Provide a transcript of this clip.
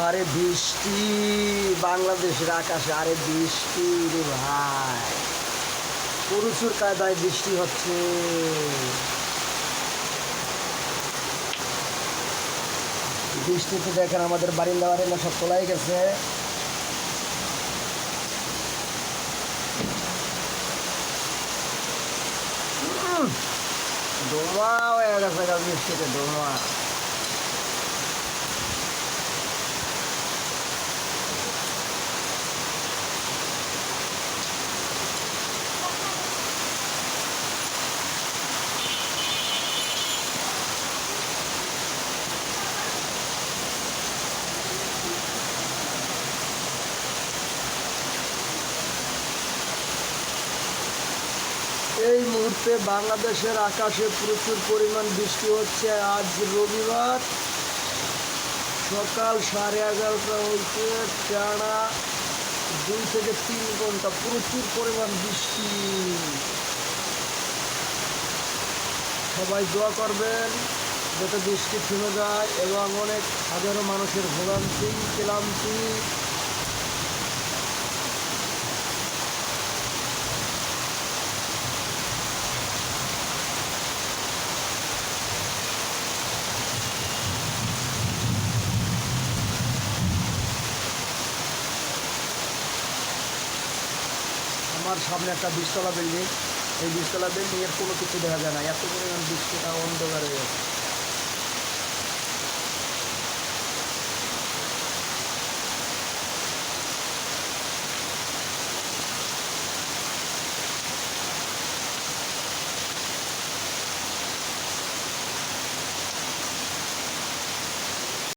আরে বৃষ্টি বাংলাদেশের আকাশে, আরে বৃষ্টি রে ভাই, প্রচুর কায়দায় বৃষ্টি হচ্ছে। বৃষ্টিতে দেখেন আমাদের বারিন্দা বারিন্দা সব তোলাই গেছে। ডোমা হয়ে গেছে বৃষ্টিতে, ডোমা। এই মুহূর্তে বাংলাদেশের আকাশে প্রচুর পরিমাণ বৃষ্টি হচ্ছে। আজ রবিবার সকাল 11:30 হইতে টানা 2 থেকে 3 ঘন্টা প্রচুর পরিমাণ বৃষ্টি। সবাই দোয়া করবেন যাতে বৃষ্টি থেমে যায় এবং অনেক হাজারো মানুষের ভোগান্তি ক্লান্তি আমার সামনে একটা 20 তলা বিল্ডিং, এই 20 তলা বিল্ডিংয়ের কোনো কিছু দেখা যায় না, এত পরিমাণ বৃষ্টিটা অন্ধকার হয়ে গেছে।